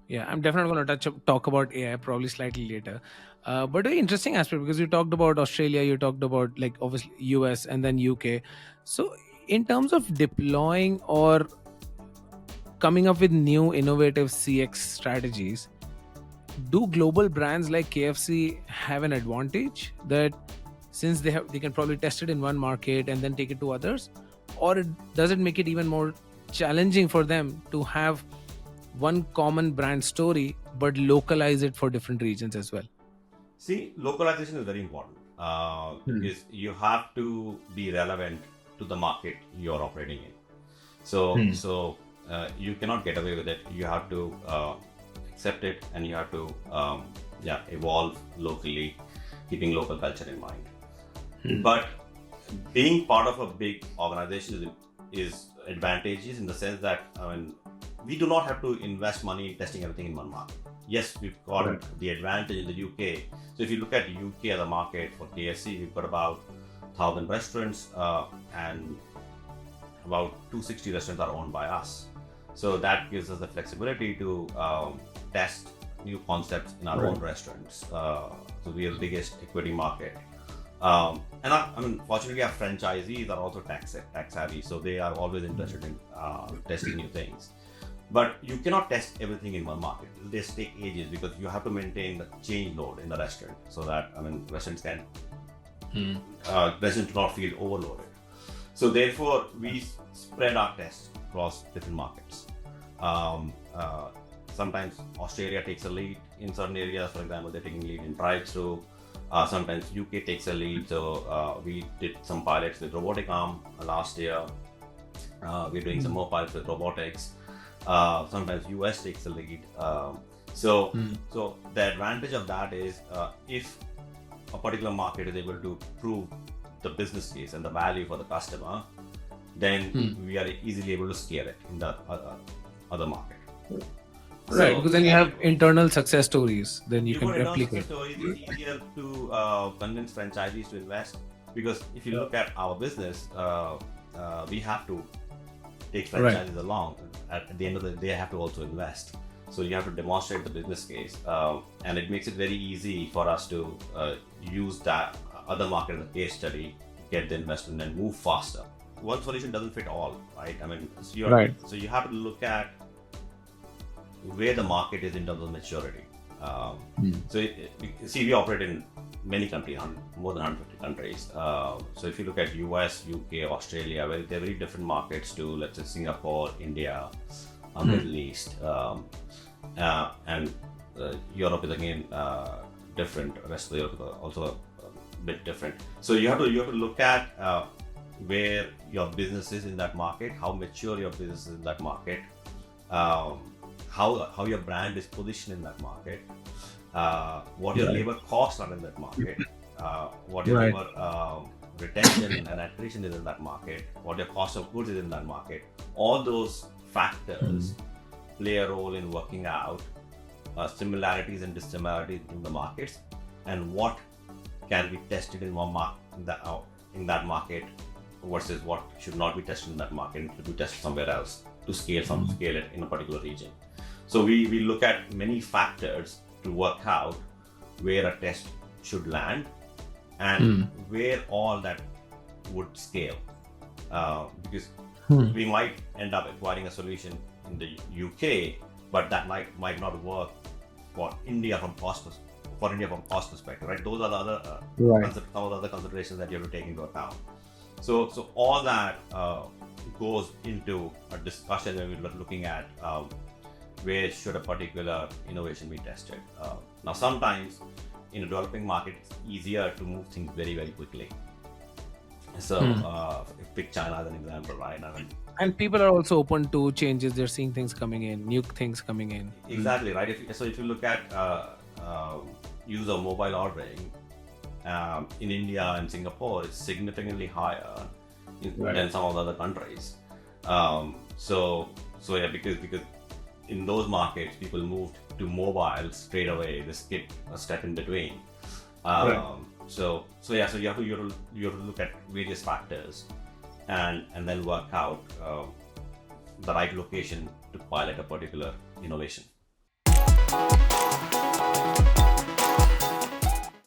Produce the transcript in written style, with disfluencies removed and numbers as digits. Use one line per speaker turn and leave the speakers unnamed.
Yeah, I'm definitely going to talk about AI probably slightly later. But very interesting aspect, because you talked about Australia, you talked about like obviously US and then UK. So in terms of deploying or coming up with new innovative CX strategies, do global brands like KFC have an advantage that, since they can probably test it in one market and then take it to others, or does it make it even more challenging for them to have one common brand story but localize it for different regions as well?
See, localization is very important
Hmm.
because you have to be relevant to the market you're operating in. So,
Hmm.
so you cannot get away with it. You have to accept it, and you have to evolve locally, keeping local culture in mind.
Hmm.
But being part of a big organization is advantageous in the sense that, I mean, we do not have to invest money in testing everything in one market. Yes, we've got
Right.
the advantage in the UK. So if you look at UK as a market for KFC, we've got about 1,000 restaurants, and about 260 restaurants are owned by us. So that gives us the flexibility to test new concepts in our own
Right.
restaurants. So we are the biggest equity market. And I mean, fortunately, our franchisees are also tax savvy, so they are always interested in testing new things. But you cannot test everything in one market. This take ages because you have to maintain the change load in the restaurant, so that, I mean,
Hmm.
residents do not feel overloaded. So therefore, we spread our tests across different markets. Um, uh, Sometimes Australia takes a lead in certain areas. For example, they're taking lead in drive-through. Sometimes UK takes a lead. So we did some pilots with robotic arm last year. We're doing some
Hmm.
more pilots with robotics. Sometimes US takes the lead. So,
Hmm.
so the advantage of that is, if a particular market is able to prove the business case and the value for the customer, then
Hmm.
we are easily able to scale it in the other market.
Right,
So
because then you have internal success stories, then you
you
can
got internal success
replicate.
stories. It's easier to convince franchisees to invest, because if you
Yeah.
look at our business, we have to take
Right.
franchises along. At the end of the day, they have to also invest. So you have to demonstrate the business case, and it makes it very easy for us to use that other market as a case study to get the investment and move faster. One solution doesn't fit all, right? I mean,
Right.
so you have to look at where the market is in terms of maturity.
Hmm.
See, we operate in many countries, more than 150 countries. So if you look at US, UK, Australia, well, they're very different markets to, let's say, Singapore, India,
Hmm.
Middle East, and Europe is again different. The rest of the Europe is also a bit different. So you have to look at where your business is in that market, how mature your business is in that market, um, how your brand is positioned in that market, what your
Right.
labor costs are in that market, what your
Right.
labor retention and attrition is in that market, what your cost of goods is in that market. All those
Hmm.
factors play a role in working out similarities and dissimilarities in the markets, and what can be tested in one market, in that market, versus what should not be tested in that market and should be tested somewhere else to
Hmm.
scale it in a particular region. So we look at many factors to work out where a test should land and
Hmm.
where all that would scale. Because
Hmm.
we might end up acquiring a solution in the UK, but that might not work for India from cost perspective, right? Those are the other
Right.
some of the other considerations that you have to take into account. So all that goes into a discussion when we're looking at where should a particular innovation be tested. Now, sometimes in a developing market, it's easier to move things very, very quickly. So,
Hmm.
pick China as an example, right? I mean,
And people are also open to changes. They're seeing things coming in, new things coming in.
exactly, right. If you look at use of mobile ordering in India and Singapore, it's significantly higher
Right.
than some of the other countries. So yeah, because in those markets, people moved to mobile straight away. They skipped a step in between.
Right.
So yeah, so you have to look at various factors and then work out the right location to pilot a particular innovation.